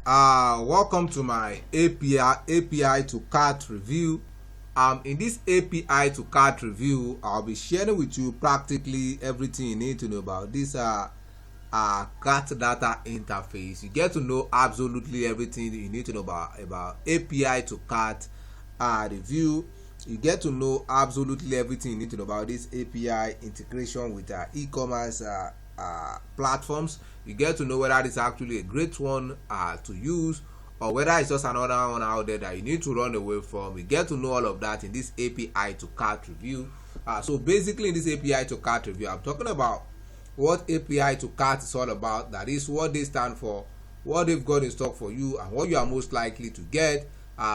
Welcome to my API to cart review. In this API to cart review, I'll be sharing with you practically everything you need to know about this cart data interface. You get to know absolutely everything you need to know about API to cart review. You get to know absolutely everything you need to know about this API integration with e-commerce platforms. You get to know whether it's actually a great one to use, or whether it's just another one out there that you need to run away from. You get to know all of that in this API to cart review. So basically in this API to cart review, I'm talking about what API to cart is all about. That is what they stand for, what they've got in stock for you, and what you are most likely to get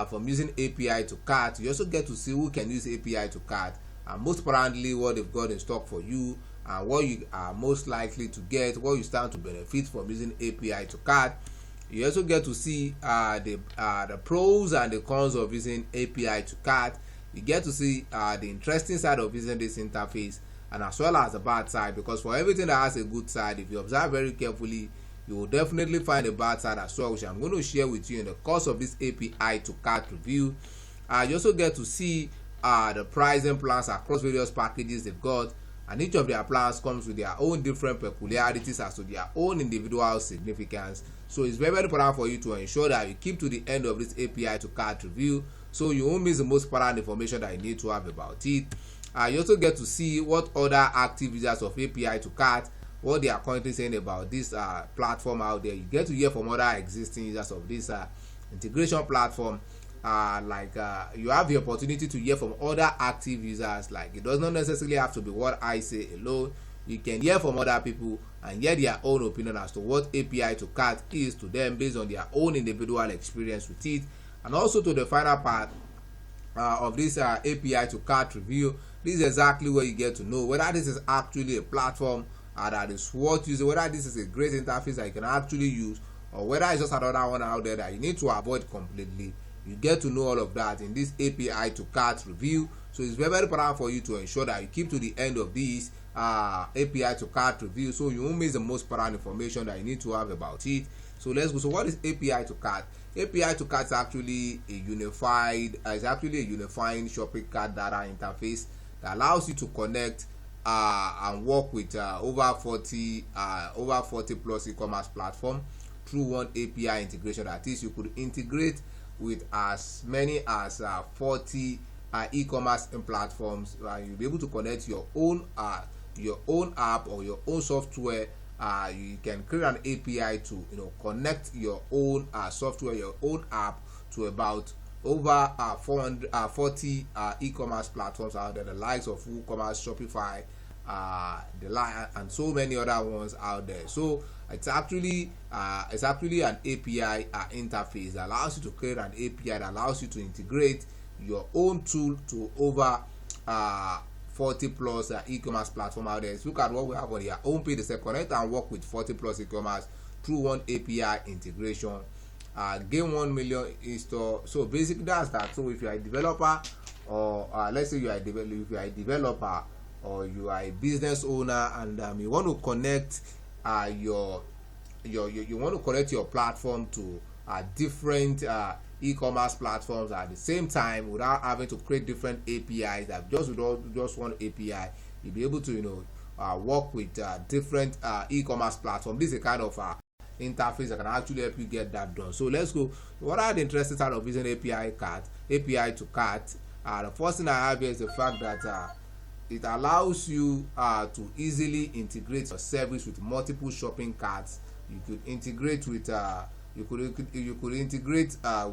from using API to cart. You also get to see who can use API to cart, and most importantly what they've got in stock for you, and what you are most likely to get, what you stand to benefit from using API to cart. You also get to see the pros and the cons of using API to cart. You get to see the interesting side of using this interface, and as well as the bad side, because for everything that has a good side, if you observe very carefully, you will definitely find a bad side as well, which I'm going to share with you in the course of this API to cart review. You also get to see the pricing plans across various packages they've got, and each of their plans comes with their own different peculiarities as to their own individual significance. So it's very, very important for you to ensure that you keep to the end of this API to cart review, so you won't miss the most important information that you need to have about it. You also get to see what other active users of API to cart, what they are currently saying about this platform out there. You get to hear from other existing users of this integration platform. You have the opportunity to hear from other active users. Like, it does not necessarily have to be what I say alone. You can hear from other people and hear their own opinion as to what API to cart is to them based on their own individual experience with it. And also to the final part of this API to cart review, this is exactly where you get to know whether this is actually a platform that is worth using, whether this is a great interface that you can actually use, or whether it's just another one out there that you need to avoid completely. You get to know all of that in this API to cart review. So it's very, very important for you to ensure that you keep to the end of this API to cart review, so you won't miss the most important information that you need to have about it. So let's go. So what is API to cart? API to cart is actually a unifying shopping cart data interface that allows you to connect and work with over 40 plus e-commerce platform through one API integration. That is, you could integrate with as many as 40 e-commerce platforms. You'll be able to connect your own app or your own software. You can create an API to connect your own software, your own app to about over 40 e-commerce platforms out there, the likes of WooCommerce, Shopify, and so many other ones out there. So it's actually an API interface that allows you to create an API that allows you to integrate your own tool to over 40 plus e-commerce platform out there. So look at what we have on your own page. They connect and work with 40 plus e-commerce through one API integration. Gain 1 million install. So basically that's that. So if you are a developer, or let's say you are a developer or you are a business owner, and you want to connect you want to connect your platform to different e-commerce platforms at the same time without having to create different APIs. That just one API, you'll be able to work with different e-commerce platforms. This is a kind of interface that can actually help you get that done. So let's go. What are the interesting side of using API to cart? The first thing I have here is the fact that it allows you to easily integrate your service with multiple shopping carts. You could integrate with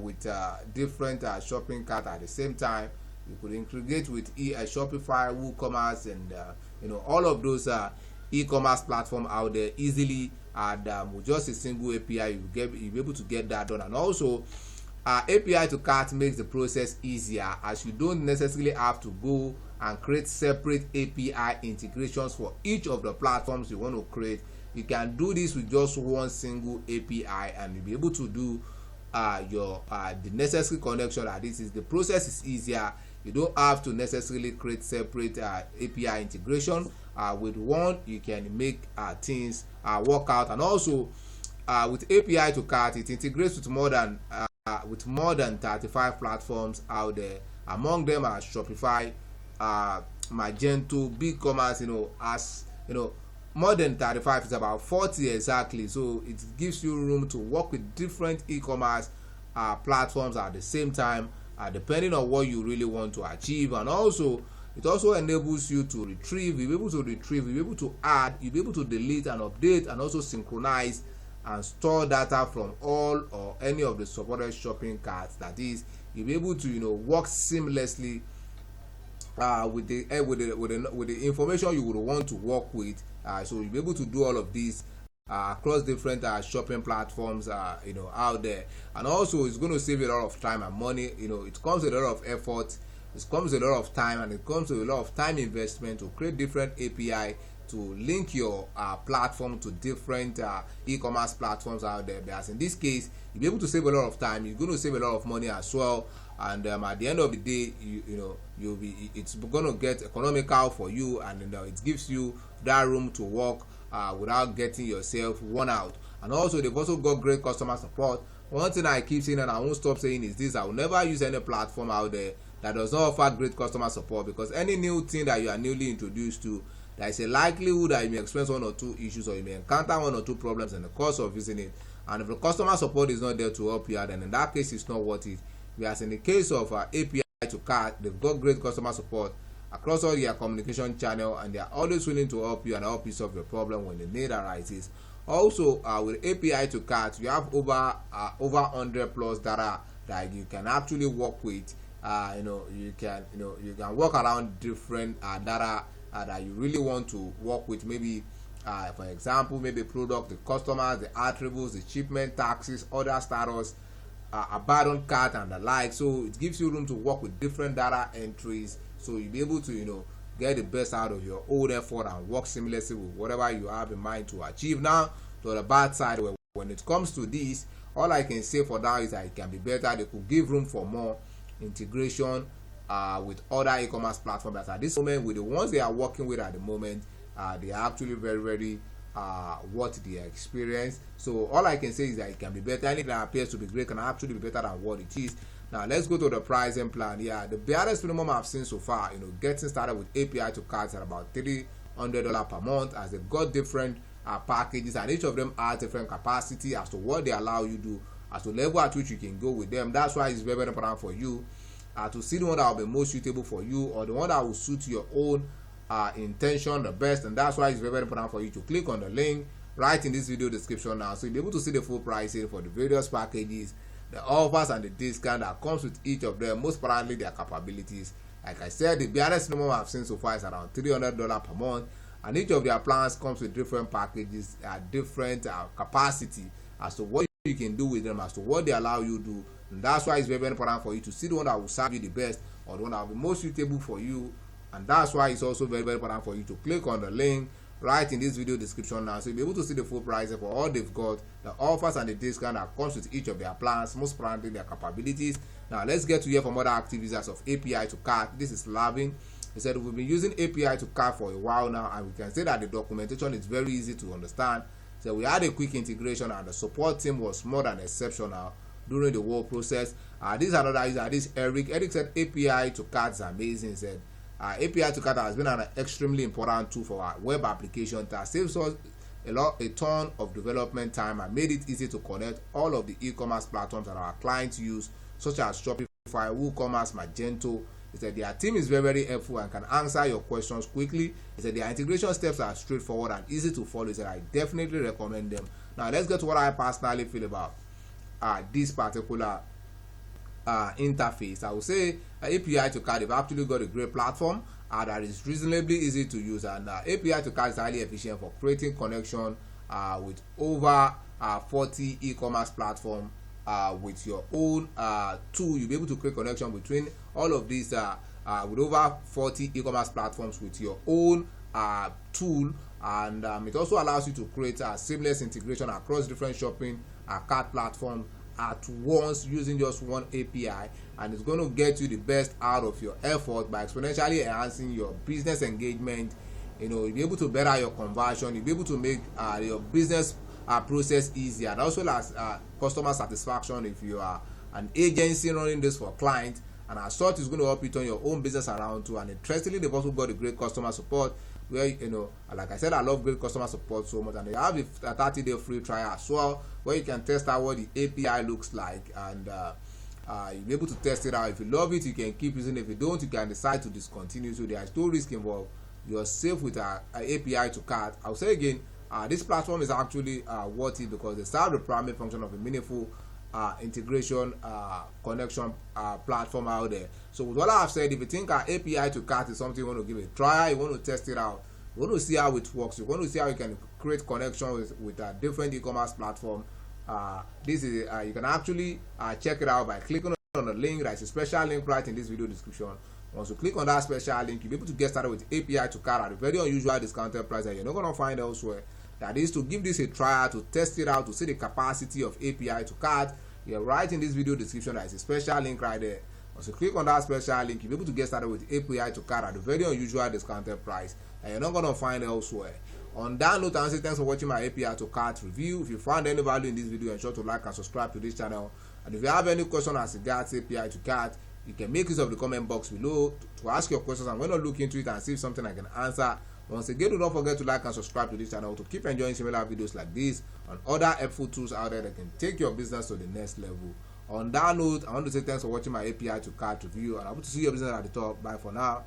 with different shopping carts at the same time. You could integrate with Shopify, WooCommerce, and all of those e-commerce platform out there easily, and with just a single API you'll be able to get that done. And also API to cart makes the process easier, as you don't necessarily have to go and create separate API integrations for each of the platforms you want to create. You can do this with just one single API, and you'll be able to do the necessary connection. The process is easier. You don't have to necessarily create separate API integration. With one, you can make things work out. And also with API to cart, it integrates with more than 35 platforms out there. Among them are Shopify, Magento, BigCommerce. As more than 35 is about 40 exactly. So it gives you room to work with different e-commerce platforms at the same time, depending on what you really want to achieve. And also it also enables you to retrieve. You'll be able to add, you'll be able to delete and update, and also synchronize and store data from all or any of the supported shopping carts. That is, you'll be able to work seamlessly with the information you would want to work with. So you'll be able to do all of these across different shopping platforms out there. And also it's going to save you a lot of time and money. It comes with a lot of effort, it comes with a lot of time, and it comes with a lot of time investment to create different API to link your platform to different e-commerce platforms out there. Because in this case, you'll be able to save a lot of time, you're going to save a lot of money as well, and at the end of the day, it's going to get economical for you, and it gives you that room to work without getting yourself worn out. And also they've also got great customer support. One thing I keep saying and I won't stop saying is this: I will never use any platform out there that does not offer great customer support, because any new thing that you are newly introduced to, there is a likelihood that you may experience one or two issues, or you may encounter one or two problems in the course of using it. And if the customer support is not there to help you out, then in that case it's not worth it. Whereas in the case of API to cart, they've got great customer support across all their communication channel, and they are always willing to help you and help you solve your problem when the need arises. Also, with API to cart, you have over 100 plus data that you can actually work with. You can work around different data that you really want to work with. Maybe for example, maybe product, the customers, the attributes, the shipment, taxes, order status, abandoned cart, and the like. So it gives you room to work with different data entries, so you'll be able to get the best out of your own effort and work seamlessly with whatever you have in mind to achieve. Now to the bad side, when it comes to this, all I can say for now is that it can be better. They could give room for more integration with other e-commerce platforms. That at this moment, with the ones they are working with at the moment, they are actually very worth the experience. So all I can say is that it can be better. Anything that appears to be great can actually be better than what it is. Now let's go to the pricing plan. Yeah, the barest minimum I've seen so far, getting started with API to cards at about $300 per month, as they've got different packages, and each of them has different capacity as to what they allow you to do, as to level at which you can go with them. That's why it's very important for you to see the one that will be most suitable for you, or the one that will suit your own intention the best. And that's why it's very important for you to click on the link right in this video description now, so you'll be able to see the full pricing for the various packages, the offers, and the discount that comes with each of them, most importantly their capabilities. Like I said, the barest minimum I've seen so far is around $300 per month, and each of their plans comes with different packages at different capacity as to what you can do with them, as to what they allow you to do. And that's why it's very important for you to see the one that will serve you the best, or the one that will be most suitable for you. And that's why it's also very important for you to click on the link right in this video description now, so you'll be able to see the full price for all they've got, the offers and the discount that comes with each of their plans, most importantly their capabilities. Now let's get to hear from other active users of API to cart. This is Lavin. He said, we've been using API to cart for a while now, and we can say that the documentation is very easy to understand. So we had a quick integration, and the support team was more than exceptional during the whole process. This is another user, this Eric. Eric said API to cart is amazing. He said API to cart has been an extremely important tool for our web application that saves us a ton of development time and made it easy to connect all of the e-commerce platforms that our clients use, such as Shopify, WooCommerce, Magento. He said their team is very helpful and can answer your questions quickly. He said their integration steps are straightforward and easy to follow. He said I definitely recommend them. Now let's get to what I personally feel about this particular interface. I would say API to cart, they've actually got a great platform that is reasonably easy to use, and API to cart is highly efficient for creating connection with over 40 e-commerce platform. With your own tool, you'll be able to create connection between all of these with over 40 e-commerce platforms with your own tool, and it also allows you to create a seamless integration across different shopping cart platforms at once using just one API, and it's going to get you the best out of your effort by exponentially enhancing your business engagement. You'll be able to better your conversion, you'll be able to make your business process easier, and also as customer satisfaction if you are an agency running this for clients. And as such, it's going to help you turn your own business around too. And interestingly, they've also got a great customer support where, like I said, I love great customer support so much. And they have a 30-day free trial as well, where you can test out what the API looks like, and you'll be able to test it out. If you love it, you can keep using it. If you don't, you can decide to discontinue. So there is no risk involved. You're safe with our API2cart. I'll say again, this platform is actually worth it because they serve the primary function of a meaningful integration connection platform out there. So with what I've said, if you think our API2cart is something you want to give a try, you want to test it out, you want to see how it works, you want to see how you can create connection with a different e-commerce platform, this is you can actually check it out by clicking on the link. There's a special link right in this video description. Once you click on that special link, you'll be able to get started with API2cart at a very unusual discounted price that you're not going to find elsewhere. That is to give this a trial, to test it out, to see the capacity of API2cart. You're right in this video description. There is a special link right there. Once you click on that special link, you'll be able to get started with API2cart at a very unusual discounted price that you're not going to find elsewhere. On that note, I want to say thanks for watching my API2cart review. If you found any value in this video, ensure to like and subscribe to this channel. And if you have any question as regards API2cart, you can make use of the comment box below to ask your questions. I'm going to look into it and see if something I can answer. Once again, do not forget to like and subscribe to this channel to keep enjoying similar videos like this and other helpful tools out there that can take your business to the next level. On that note, I want to say thanks for watching my API2cart review, and I hope to see your business at the top. Bye for now.